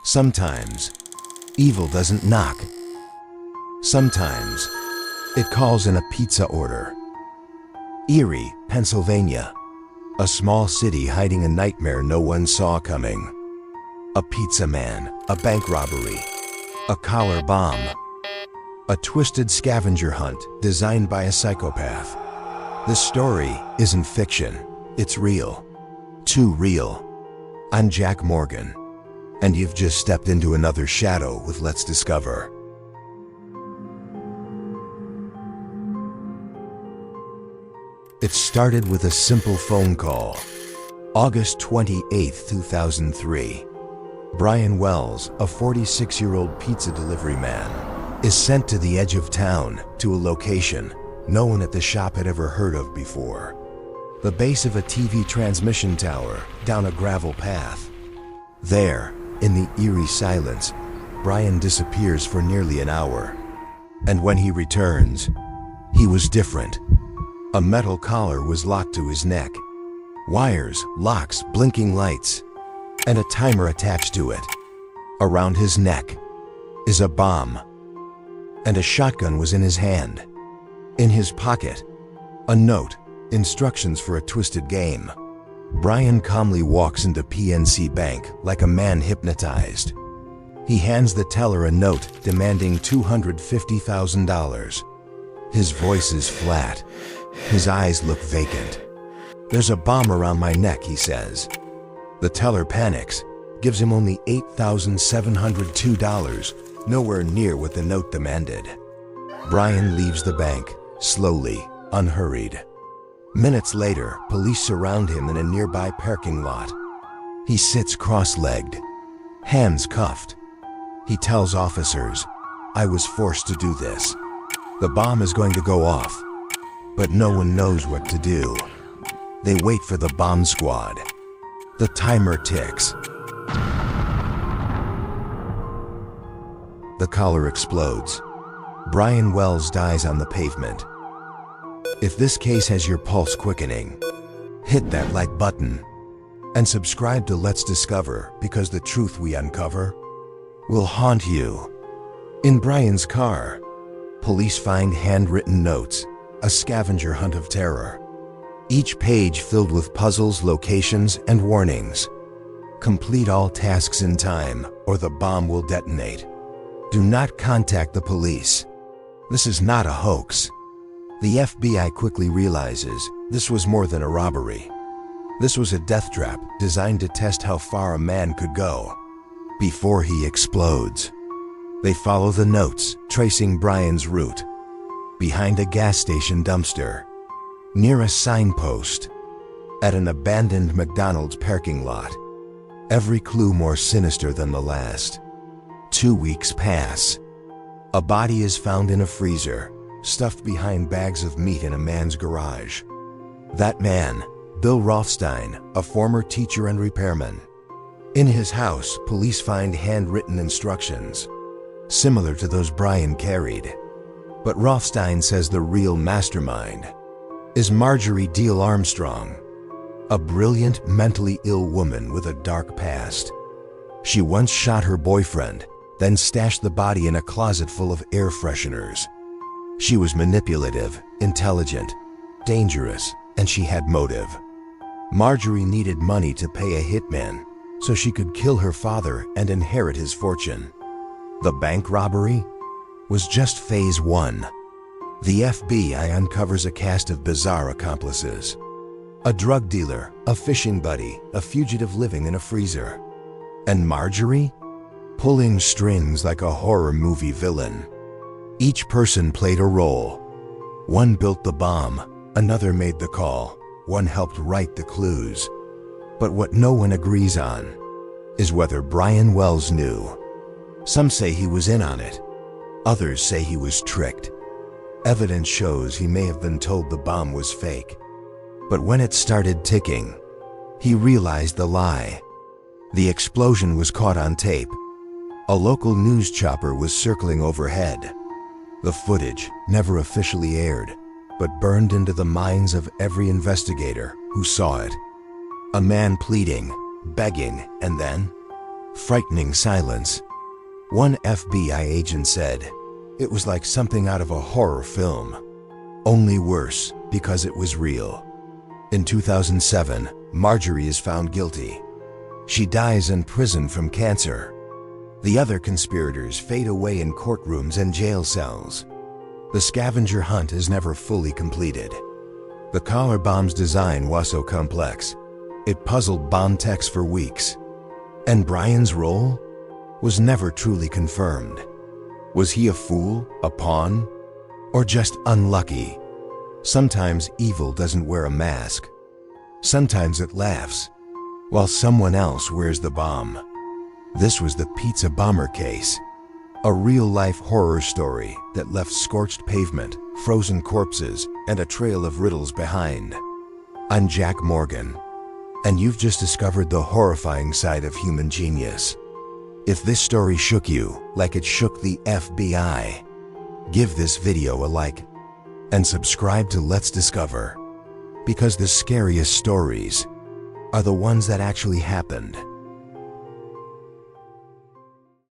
Sometimes, evil doesn't knock. Sometimes, it calls in a pizza order. Erie, Pennsylvania. A small city hiding a nightmare no one saw coming. A pizza man, a bank robbery, a collar bomb, a twisted scavenger hunt designed by a psychopath. This story isn't fiction, it's real. Too real. I'm Jack Morgan, and you've just stepped into another shadow with Let's Discover. It started with a simple phone call. August 28, 2003. Brian Wells, a 46-year-old pizza delivery man, is sent to the edge of town to a location no one at the shop had ever heard of before. The base of a TV transmission tower down a gravel path. There, in the eerie silence, Brian disappears for nearly an hour. And when he returns, he was different. A metal collar was locked to his neck. Wires, locks, blinking lights, and a timer attached to it. Around his neck is a bomb, and a shotgun was in his hand. In his pocket, a note, instructions for a twisted game. Brian calmly walks into PNC Bank like a man hypnotized. He hands the teller a note demanding $250,000. His voice is flat. His eyes look vacant. "There's a bomb around my neck," he says. The teller panics, gives him only $8,702, nowhere near what the note demanded. Brian leaves the bank, slowly, unhurried. Minutes later, police surround him in a nearby parking lot. He sits cross-legged, hands cuffed. He tells officers, "I was forced to do this. The bomb is going to go off." But no one knows what to do. They wait for the bomb squad. The timer ticks. The collar explodes. Brian Wells dies on the pavement. If this case has your pulse quickening, hit that like button and subscribe to Let's Discover, because the truth we uncover will haunt you. In Brian's car, police find handwritten notes, a scavenger hunt of terror. Each page filled with puzzles, locations, and warnings. Complete all tasks in time, or the bomb will detonate. Do not contact the police. This is not a hoax. The FBI quickly realizes this was more than a robbery. This was a death trap designed to test how far a man could go before he explodes. They follow the notes, tracing Brian's route. Behind a gas station dumpster, near a signpost, at an abandoned McDonald's parking lot. Every clue more sinister than the last. 2 weeks pass. A body is found in a freezer, stuffed behind bags of meat in a man's garage. That man, Bill Rothstein, a former teacher and repairman. In his house, police find handwritten instructions, similar to those Brian carried. But Rothstein says the real mastermind is Marjorie Diehl-Armstrong, a brilliant, mentally ill woman with a dark past. She once shot her boyfriend, then stashed the body in a closet full of air fresheners. She was manipulative, intelligent, dangerous, and she had motive. Marjorie needed money to pay a hitman so she could kill her father and inherit his fortune. The bank robbery was just phase 1. The FBI uncovers a cast of bizarre accomplices. A drug dealer, a fishing buddy, a fugitive living in a freezer. And Marjorie? Pulling strings like a horror movie villain. Each person played a role. One built the bomb, another made the call, one helped write the clues. But what no one agrees on is whether Brian Wells knew. Some say he was in on it. Others say he was tricked. Evidence shows he may have been told the bomb was fake. But when it started ticking, he realized the lie. The explosion was caught on tape. A local news chopper was circling overhead. The footage, never officially aired, but burned into the minds of every investigator who saw it. A man pleading, begging, and then Frightening silence. One FBI agent said, "It was like something out of a horror film. Only worse, because it was real." In 2007, Marjorie is found guilty. She dies in prison from cancer. The other conspirators fade away in courtrooms and jail cells. The scavenger hunt is never fully completed. The collar bomb's design was so complex, it puzzled bomb techs for weeks. And Brian's role was never truly confirmed. Was he a fool, a pawn, or just unlucky? Sometimes evil doesn't wear a mask. Sometimes it laughs, while someone else wears the bomb. This was the pizza bomber case, a real-life horror story that left scorched pavement, frozen corpses, and a trail of riddles behind. I'm Jack Morgan, and you've just discovered the horrifying side of human genius. If this story shook you like it shook the FBI, give this video a like and subscribe to Let's Discover, because the scariest stories are the ones that actually happened.